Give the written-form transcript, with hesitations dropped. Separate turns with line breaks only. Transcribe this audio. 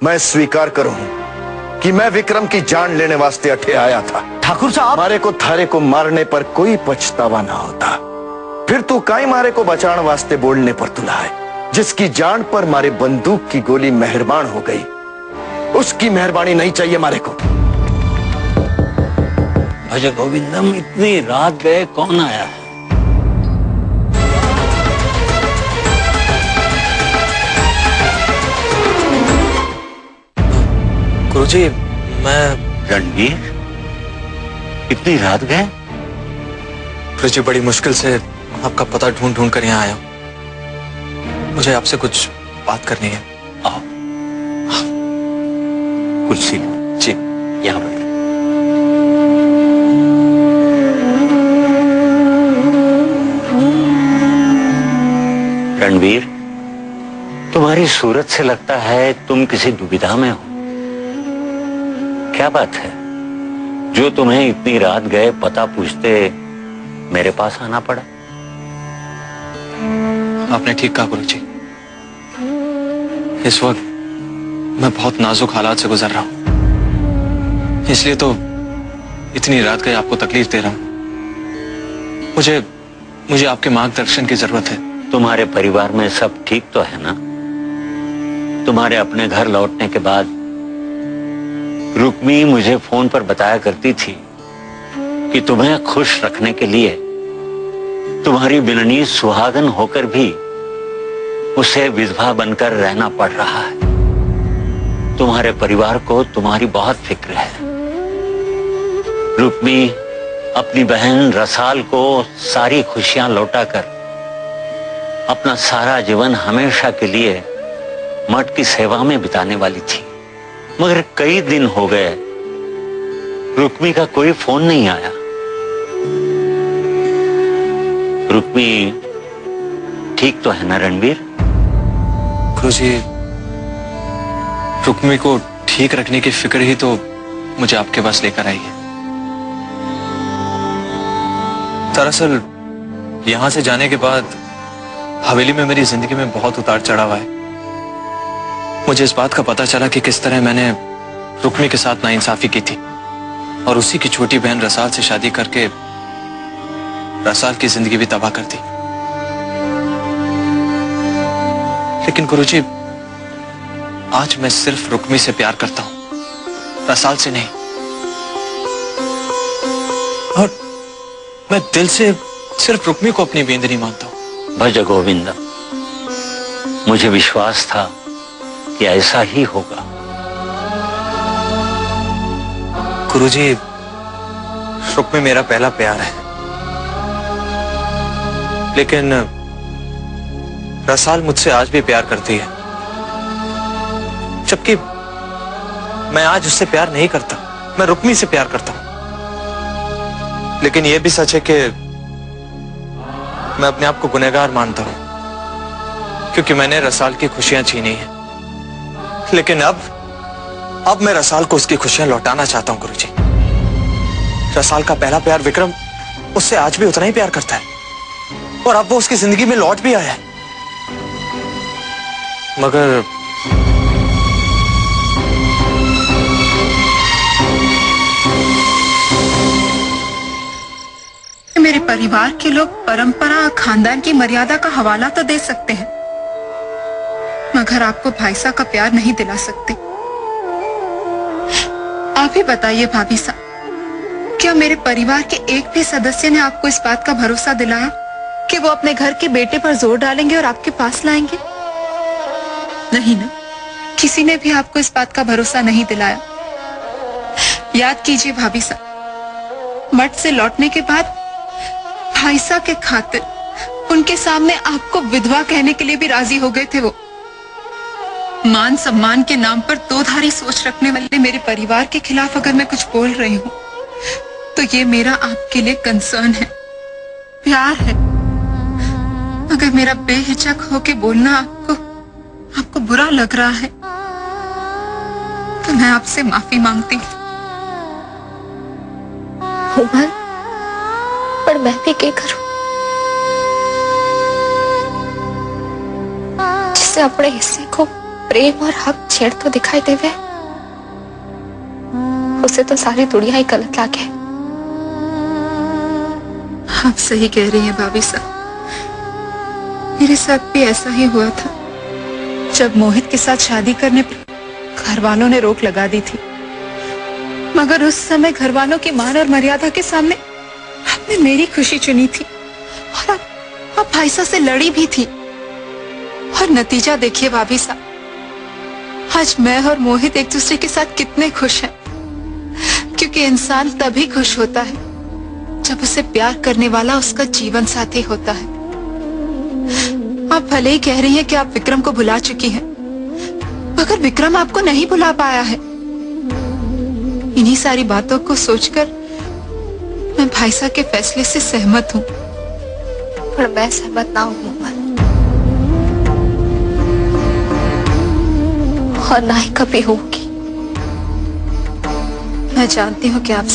मैं स्वीकार करूं कि मैं विक्रम की जान लेने वास्ते अठे आया था।
ठाकुर साहब,
मारे को थारे को मारने पर कोई पछतावा ना होता, फिर तू काई मारे को बचाने वास्ते बोलने पर तुला है। जिसकी जान पर मारे बंदूक की गोली मेहरबान हो गई, उसकी मेहरबानी नहीं चाहिए मारे को।
भज गोविंदम, इतनी रात गए कौन आया है?
गुरुजी, मैं
रणवीर, इतनी रात गए?
गुरुजी, बड़ी मुश्किल से आपका पता ढूंढ ढूंढ कर यहाँ आया हूँ। मुझे आपसे कुछ बात करनी है।
आओ, कुर्सी लो।
जी,
यहाँ बैठ। रणवीर, तुम्हारी सूरत से लगता है तुम किसी दुविधा में हो। क्या बात है जो तुम्हें इतनी रात गए पता पूछते मेरे पास आना पड़ा?
आपने ठीक कहा गुरुजी। इस वक्त मैं बहुत नाजुक हालात से गुजर रहा हूं, इसलिए तो इतनी रात गए आपको तकलीफ दे रहा हूं। मुझे आपके मार्गदर्शन की जरूरत है।
तुम्हारे परिवार में सब ठीक तो है ना? तुम्हारे अपने घर लौटने के बाद रुक्मी मुझे फोन पर बताया करती थी कि तुम्हें खुश रखने के लिए तुम्हारी बिननी सुहागन होकर भी उसे विधवा बनकर रहना पड़ रहा है। तुम्हारे परिवार को तुम्हारी बहुत फिक्र है। रुक्मी अपनी बहन रसाल को सारी खुशियां लौटाकर अपना सारा जीवन हमेशा के लिए मठ की सेवा में बिताने वाली थी, मगर कई दिन हो गए रुक्मी का कोई फोन नहीं आया। रुक्मी ठीक तो है ना रणवीर?
गुरुजी, रुक्मी को ठीक रखने की फिक्र ही तो मुझे आपके पास लेकर आई है। दरअसल यहां से जाने के बाद हवेली में मेरी जिंदगी में बहुत उतार चढ़ाव है। मुझे इस बात का पता चला कि किस तरह मैंने रुक्मी के साथ नाइंसाफी की थी और उसी की छोटी बहन रसाल से शादी करके रसाल की जिंदगी भी तबाह कर दी। लेकिन गुरुजी, आज मैं सिर्फ रुक्मी से प्यार करता हूं, रसाल से नहीं। और मैं दिल से सिर्फ रुक्मी को अपनी बेंदनी मानता हूं।
भज गोविंद, मुझे विश्वास था कि ऐसा ही होगा।
गुरुजी, रुक्मी मेरा पहला प्यार है, लेकिन रसाल मुझसे आज भी प्यार करती है, जबकि मैं आज उससे प्यार नहीं करता, मैं रुक्मी से प्यार करता हूं। लेकिन यह भी सच है कि मैं अपने आप को गुनहगार मानता हूं, क्योंकि मैंने रसाल की खुशियां छीनी है। लेकिन अब मैं रसाल को उसकी खुशियां लौटाना चाहता हूं गुरुजी। रसाल का पहला प्यार विक्रम उससे आज भी उतना ही प्यार करता है, और अब वो उसकी जिंदगी में लौट भी आया है। मगर
मेरे परिवार के लोग परंपरा खानदान की मर्यादा का हवाला तो दे सकते हैं, मगर आपको भाई साहब का प्यार नहीं दिला सकते। आप ही बताइए भाभी साहब, क्या मेरे परिवार के एक भी सदस्य ने आपको इस बात का भरोसा दिलाया कि वो अपने घर के बेटे पर जोर डालेंगे और आपके पास लाएंगे? नहीं ना, किसी ने भी आपको इस बात का भरोसा नहीं दिलाया। याद कीजिए भाभी साहब, मठ से लौटने के बाद भाई साहब के खातिर उनके सामने आपको विधवा कहने के लिए भी राजी हो गए थे। वो मान सम्मान के नाम पर दोधारी सोच रखने वाले मेरे परिवार के खिलाफ अगर मैं कुछ बोल रही हूँ तो ये मेरा आपके लिए कंसर्न है, प्यार है। अगर मेरा बेहिचक होके बोलना आपको बुरा लग रहा है तो मैं आपसे माफी मांगती हूँ।
पर मैं भी क्या करूं जिससे अपने हिस्से को
प्रेम और हक छेड़ तो दिखाई देवे, उसे तो सारी दुनिया ही गलत लागे। आप सही कह रही हैं भाभी साहब, मेरे साथ भी ऐसा ही हुआ था। जब मोहित के साथ शादी करने पर घर वालों ने रोक लगा दी थी, मगर उस समय घर वालों की मान और मर्यादा के सामने आपने मेरी खुशी चुनी थी और आप भाई साहब से लड़ी भी थी। और नतीजा देखिए भाभी साहब, आज मैं और मोहित एक दूसरे के साथ कितने खुश हैं। क्योंकि इंसान तभी खुश होता है जब उसे प्यार करने वाला उसका जीवन साथी होता है। आप भले ही कह रही हैं कि आप विक्रम को भुला चुकी हैं, मगर विक्रम आपको नहीं भुला पाया है। इन्हीं सारी बातों को सोचकर मैं भाई साहब के फैसले से सहमत हूँ, पर मैं सहमत ना हूँ और ना ही कभी होगी। मैं जानती हूँ कि आप